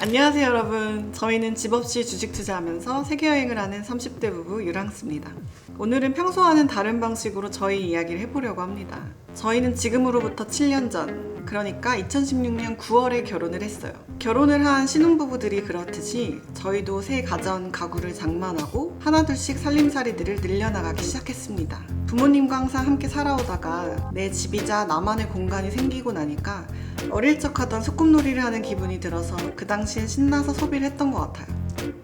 안녕하세요 여러분. 저희는 집 없이 주식 투자하면서 세계여행을 하는 30대 부부 유랑스입니다. 오늘은 평소와는 다른 방식으로 저희 이야기를 해보려고 합니다. 저희는 지금으로부터 7년 전, 그러니까 2016년 9월에 결혼을 했어요. 결혼을 한 신혼부부들이 그렇듯이 저희도 새 가전 가구를 장만하고 하나둘씩 살림살이들을 늘려나가기 시작했습니다. 부모님과 항상 함께 살아오다가 내 집이자 나만의 공간이 생기고 나니까 어릴 적 하던 소꿉놀이를 하는 기분이 들어서 그 당시엔 신나서 소비를 했던 것 같아요.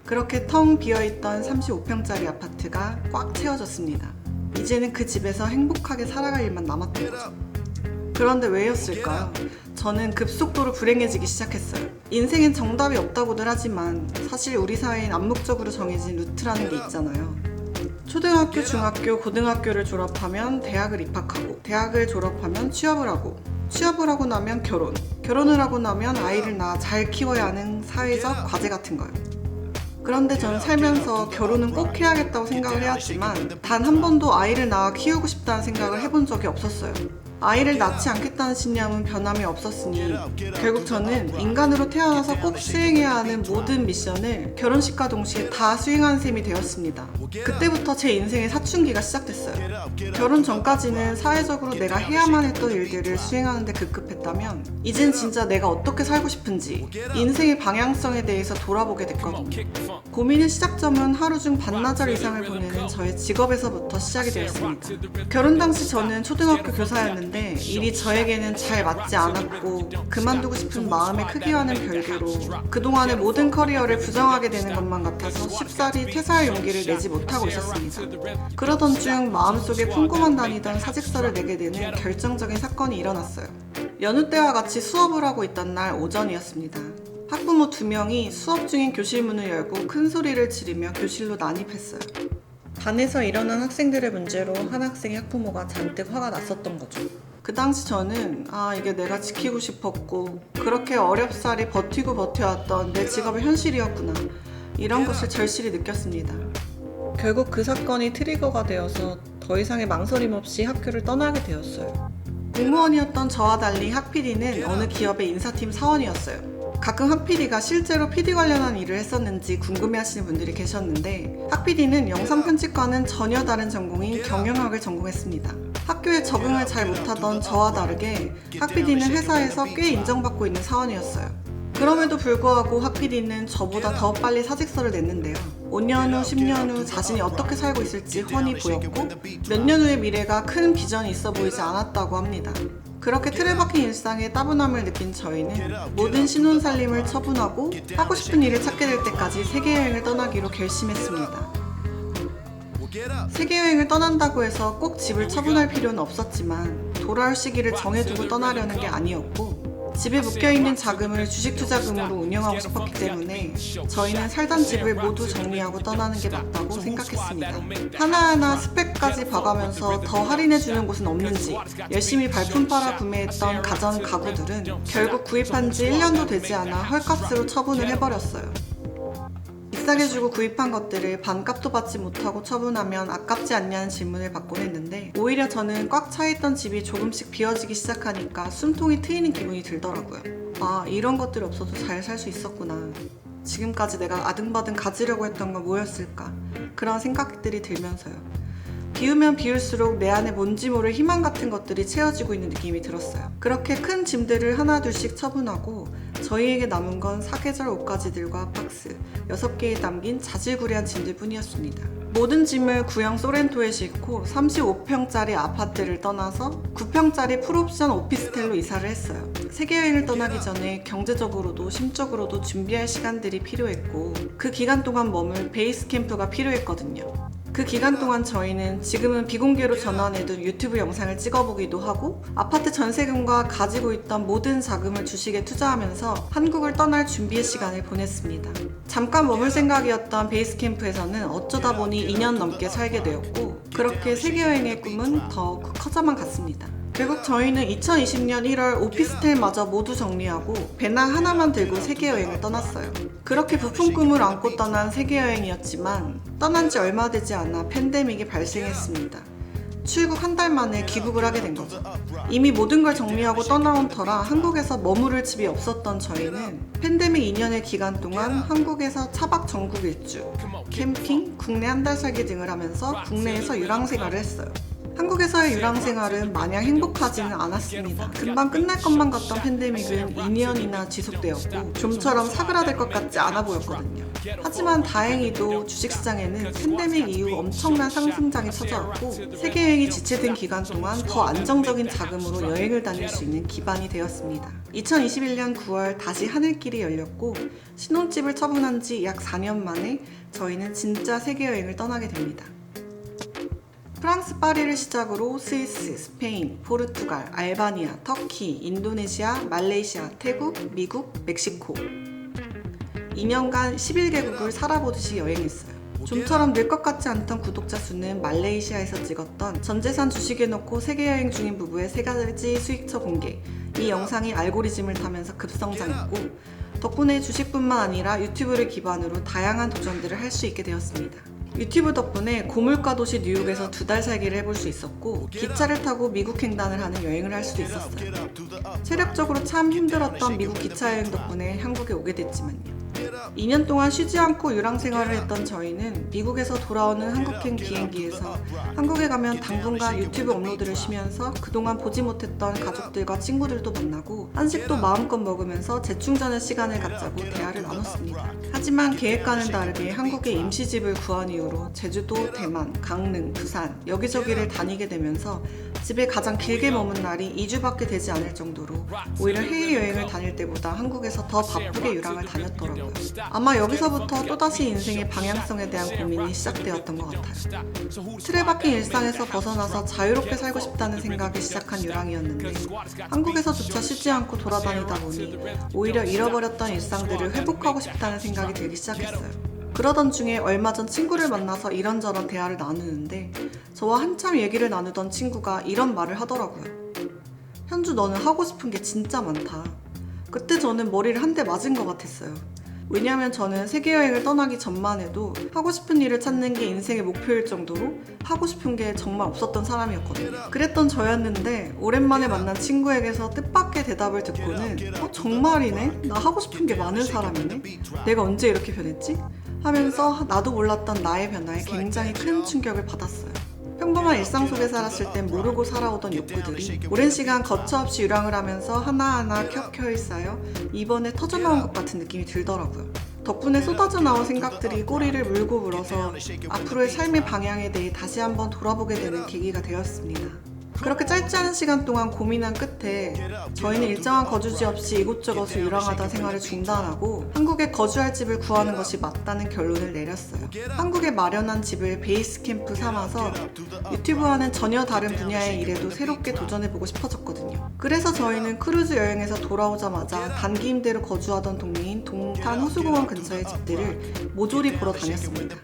그렇게 텅 비어있던 35평짜리 아파트가 꽉 채워졌습니다. 이제는 그 집에서 행복하게 살아갈 일만 남았던 거죠. 그런데 왜였을까요? 저는 급속도로 불행해지기 시작했어요. 인생엔 정답이 없다고들 하지만 사실 우리 사회엔 암묵적으로 정해진 루트라는 게 있잖아요. 초등학교, 중학교, 고등학교를 졸업하면 대학을 입학하고, 대학을 졸업하면 취업을 하고, 취업을 하고 나면 결혼, 결혼을 하고 나면 아이를 낳아 잘 키워야 하는 사회적 과제 같은 거예요. 그런데 전 살면서 결혼은 꼭 해야겠다고 생각을 해왔지만 단 한 번도 아이를 낳아 키우고 싶다는 생각을 해본 적이 없었어요. 아이를 낳지 않겠다는 신념은 변함이 없었으니 결국 저는 인간으로 태어나서 꼭 수행해야 하는 모든 미션을 결혼식과 동시에 다 수행한 셈이 되었습니다. 그때부터 제 인생의 사춘기가 시작됐어요. 결혼 전까지는 사회적으로 내가 해야만 했던 일들을 수행하는데 급급했다면 이젠 진짜 내가 어떻게 살고 싶은지 인생의 방향성에 대해서 돌아보게 됐거든요. 고민의 시작점은 하루 중 반나절 이상을 보내는 저의 직업에서부터 시작이 되었습니다. 결혼 당시 저는 초등학교 교사였는데 일이 저에게는 잘 맞지 않았고 그만두고 싶은 마음의 크기와는 별개로 그동안의 모든 커리어를 부정하게 되는 것만 같아서 쉽사리 퇴사할 용기를 내지 못하고 있었습니다. 그러던 중 마음속에 품고만 다니던 사직서를 내게 되는 결정적인 사건이 일어났어요. 여느 때와 같이 수업을 하고 있던 날 오전이었습니다. 학부모 2명이 수업 중인 교실 문을 열고 큰 소리를 지르며 교실로 난입했어요. 반에서 일어난 학생들의 문제로 한 학생의 학부모가 잔뜩 화가 났었던 거죠. 그 당시 저는 이게 내가 지키고 싶었고 그렇게 어렵사리 버티고 버텨왔던 내 직업의 현실이었구나, 이런 것을 절실히 느꼈습니다. 결국 그 사건이 트리거가 되어서 더 이상의 망설임 없이 학교를 떠나게 되었어요. 공무원이었던 저와 달리 학 PD는 어느 기업의 인사팀 사원이었어요. 가끔 학 PD가 실제로 PD 관련한 일을 했었는지 궁금해하시는 분들이 계셨는데 학 PD는 영상 편집과는 전혀 다른 전공인 경영학을 전공했습니다. 학교에 적응을 잘 못하던 저와 다르게 학 PD는 회사에서 꽤 인정받고 있는 사원이었어요. 그럼에도 불구하고 학 PD는 저보다 더 빨리 사직서를 냈는데요. 5년 후, 10년 후 자신이 어떻게 살고 있을지 훤히 보였고 몇 년 후의 미래가 큰 비전이 있어 보이지 않았다고 합니다. 그렇게 틀에 박힌 일상에 따분함을 느낀 저희는 모든 신혼살림을 처분하고 하고 싶은 일을 찾게 될 때까지 세계여행을 떠나기로 결심했습니다. 세계여행을 떠난다고 해서 꼭 집을 처분할 필요는 없었지만 돌아올 시기를 정해두고 떠나려는 게 아니었고 집에 묶여있는 자금을 주식투자금으로 운영하고 싶었기 때문에 저희는 살던 집을 모두 정리하고 떠나는 게 맞다고 생각했습니다. 하나하나 스펙까지 봐가면서 더 할인해주는 곳은 없는지 열심히 발품 팔아 구매했던 가전 가구들은 결국 구입한 지 1년도 되지 않아 헐값으로 처분을 해버렸어요. 비싸게 주고 구입한 것들을 반값도 받지 못하고 처분하면 아깝지 않냐는 질문을 받곤 했는데 오히려 저는 꽉 차있던 집이 조금씩 비어지기 시작하니까 숨통이 트이는 기분이 들더라고요. 이런 것들이 없어도 잘 살 수 있었구나. 지금까지 내가 아등바등 가지려고 했던 건 뭐였을까? 그런 생각들이 들면서요. 비우면 비울수록 내 안에 뭔지 모를 희망 같은 것들이 채워지고 있는 느낌이 들었어요. 그렇게 큰 짐들을 하나둘씩 처분하고 저희에게 남은 건 사계절 옷가지들과 박스 6개에 담긴 자질구레한 짐들 뿐이었습니다. 모든 짐을 구형 소렌토에 싣고 35평짜리 아파트를 떠나서 9평짜리 풀옵션 오피스텔로 이사를 했어요. 세계여행을 떠나기 전에 경제적으로도 심적으로도 준비할 시간들이 필요했고 그 기간 동안 머물 베이스 캠프가 필요했거든요. 그 기간 동안 저희는 지금은 비공개로 전환해둔 유튜브 영상을 찍어보기도 하고 아파트 전세금과 가지고 있던 모든 자금을 주식에 투자하면서 한국을 떠날 준비의 시간을 보냈습니다. 잠깐 머물 생각이었던 베이스 캠프에서는 어쩌다 보니 2년 넘게 살게 되었고 그렇게 세계여행의 꿈은 더욱 커져만 갔습니다. 결국 저희는 2020년 1월 오피스텔마저 모두 정리하고 배낭 하나만 들고 세계여행을 떠났어요. 그렇게 부푼 꿈을 안고 떠난 세계여행이었지만 떠난 지 얼마 되지 않아 팬데믹이 발생했습니다. 출국 한 달 만에 귀국을 하게 된 거죠. 이미 모든 걸 정리하고 떠나온 터라 한국에서 머무를 집이 없었던 저희는 팬데믹 2년의 기간 동안 한국에서 차박 전국 일주, 캠핑, 국내 한 달 살기 등을 하면서 국내에서 유랑 생활을 했어요. 한국에서의 유랑 생활은 마냥 행복하지는 않았습니다. 금방 끝날 것만 같던 팬데믹은 2년이나 지속되었고 좀처럼 사그라들 것 같지 않아 보였거든요. 하지만 다행히도 주식시장에는 팬데믹 이후 엄청난 상승장이 찾아왔고 세계여행이 지체된 기간 동안 더 안정적인 자금으로 여행을 다닐 수 있는 기반이 되었습니다. 2021년 9월 다시 하늘길이 열렸고 신혼집을 처분한 지 약 4년 만에 저희는 진짜 세계여행을 떠나게 됩니다. 프랑스 파리를 시작으로 스위스, 스페인, 포르투갈, 알바니아, 터키, 인도네시아, 말레이시아, 태국, 미국, 멕시코 2년간 11개국을 살아보듯이 여행했어요. 좀처럼 늘 것 같지 않던 구독자 수는 말레이시아에서 찍었던 전재산 주식에 넣고 세계여행 중인 부부의 3가지 수익처 공개. 이 영상이 알고리즘을 타면서 급성장했고 덕분에 주식뿐만 아니라 유튜브를 기반으로 다양한 도전들을 할 수 있게 되었습니다. 유튜브 덕분에 고물가 도시 뉴욕에서 2달 살기를 해볼 수 있었고 기차를 타고 미국 횡단을 하는 여행을 할 수도 있었어요. 체력적으로 참 힘들었던 미국 기차 여행 덕분에 한국에 오게 됐지만요. 2년 동안 쉬지 않고 유랑 생활을 했던 저희는 미국에서 돌아오는 한국행 비행기에서 한국에 가면 당분간 유튜브 업로드를 쉬면서 그동안 보지 못했던 가족들과 친구들도 만나고 한식도 마음껏 먹으면서 재충전의 시간을 갖자고 대화를 나눴습니다. 하지만 계획과는 다르게 한국에 임시집을 구한 이후로 제주도, 대만, 강릉, 부산 여기저기를 다니게 되면서 집에 가장 길게 머문 날이 2주밖에 되지 않을 정도로 오히려 해외여행을 다닐 때보다 한국에서 더 바쁘게 유랑을 다녔더라고요. 아마 여기서부터 또다시 인생의 방향성에 대한 고민이 시작되었던 것 같아요. 틀에 박힌 일상에서 벗어나서 자유롭게 살고 싶다는 생각에 시작한 유랑이었는데 한국에서조차 쉬지 않고 돌아다니다 보니 오히려 잃어버렸던 일상들을 회복하고 싶다는 생각이 들기 시작했어요. 그러던 중에 얼마 전 친구를 만나서 이런저런 대화를 나누는데 저와 한참 얘기를 나누던 친구가 이런 말을 하더라고요. 현주, 너는 하고 싶은 게 진짜 많다. 그때 저는 머리를 한 대 맞은 것 같았어요. 왜냐하면 저는 세계여행을 떠나기 전만 해도 하고 싶은 일을 찾는 게 인생의 목표일 정도로 하고 싶은 게 정말 없었던 사람이었거든요. 그랬던 저였는데 오랜만에 만난 친구에게서 뜻밖의 대답을 듣고는 정말이네? 나 하고 싶은 게 많은 사람이네? 내가 언제 이렇게 변했지? 하면서 나도 몰랐던 나의 변화에 굉장히 큰 충격을 받았어요. 평범한 일상 속에 살았을 땐 모르고 살아오던 욕구들이 오랜 시간 거처없이 유랑을 하면서 하나하나 켜켜이 쌓여 이번에 터져나온 것 같은 느낌이 들더라고요. 덕분에 쏟아져 나온 생각들이 꼬리를 물고 물어서 앞으로의 삶의 방향에 대해 다시 한번 돌아보게 되는 계기가 되었습니다. 그렇게 짧지 않은 시간 동안 고민한 끝에 저희는 일정한 거주지 없이 이곳저곳을 유랑하다 생활을 중단하고 한국에 거주할 집을 구하는 것이 맞다는 결론을 내렸어요. 한국에 마련한 집을 베이스 캠프 삼아서 유튜브와는 전혀 다른 분야의 일에도 새롭게 도전해보고 싶어졌거든요. 그래서 저희는 크루즈 여행에서 돌아오자마자 단기 임대로 거주하던 동네인 동탄 호수공원 근처의 집들을 모조리 보러 다녔습니다.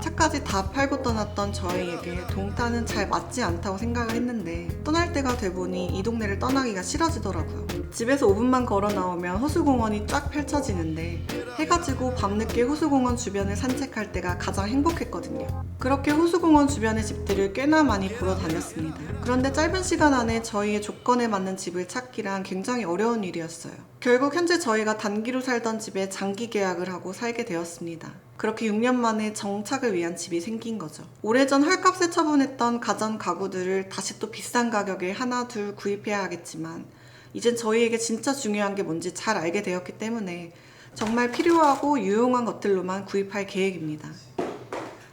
차까지 다 팔고 떠났던 저희에게 동탄은 잘 맞지 않다고 생각을 했는데 떠날 때가 돼보니 이 동네를 떠나기가 싫어지더라고요. 집에서 5분만 걸어 나오면 호수공원이 쫙 펼쳐지는데 해가 지고 밤늦게 호수공원 주변을 산책할 때가 가장 행복했거든요. 그렇게 호수공원 주변의 집들을 꽤나 많이 보러 다녔습니다. 그런데 짧은 시간 안에 저희의 조건에 맞는 집을 찾기란 굉장히 어려운 일이었어요. 결국 현재 저희가 단기로 살던 집에 장기 계약을 하고 살게 되었습니다. 그렇게 6년 만에 정착을 위한 집이 생긴 거죠. 오래전 헐값에 처분했던 가전 가구들을 다시 또 비싼 가격에 하나 둘 구입해야 하겠지만 이젠 저희에게 진짜 중요한 게 뭔지 잘 알게 되었기 때문에 정말 필요하고 유용한 것들로만 구입할 계획입니다.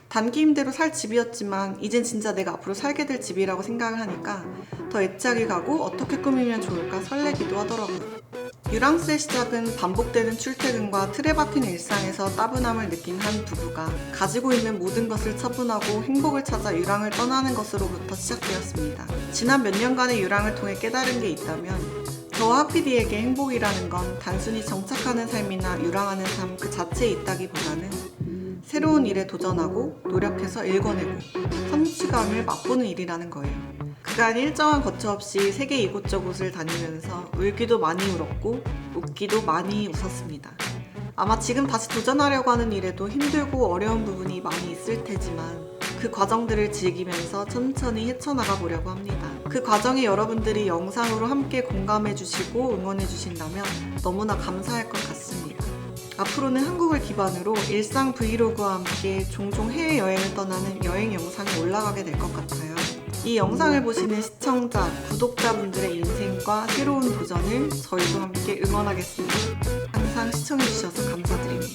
단기 임대로 살 집이었지만 이젠 진짜 내가 앞으로 살게 될 집이라고 생각을 하니까 더 애착이 가고 어떻게 꾸미면 좋을까 설레기도 하더라고요. 유랑스의 시작은 반복되는 출퇴근과 틀에 박힌 일상에서 따분함을 느낀 한 부부가 가지고 있는 모든 것을 처분하고 행복을 찾아 유랑을 떠나는 것으로부터 시작되었습니다. 지난 몇 년간의 유랑을 통해 깨달은 게 있다면 저와 하피디에게 행복이라는 건 단순히 정착하는 삶이나 유랑하는 삶 그 자체에 있다기보다는 새로운 일에 도전하고 노력해서 읽어내고 성취감을 맛보는 일이라는 거예요. 그간 일정한 거처 없이 세계 이곳저곳을 다니면서 울기도 많이 울었고 웃기도 많이 웃었습니다. 아마 지금 다시 도전하려고 하는 일에도 힘들고 어려운 부분이 많이 있을 테지만 그 과정들을 즐기면서 천천히 헤쳐나가 보려고 합니다. 그 과정에 여러분들이 영상으로 함께 공감해 주시고 응원해 주신다면 너무나 감사할 것 같습니다. 앞으로는 한국을 기반으로 일상 브이로그와 함께 종종 해외여행을 떠나는 여행 영상이 올라가게 될 것 같아요. 이 영상을 보시는 시청자, 구독자분들의 인생과 새로운 도전을 저희도 함께 응원하겠습니다. 항상 시청해주셔서 감사드립니다.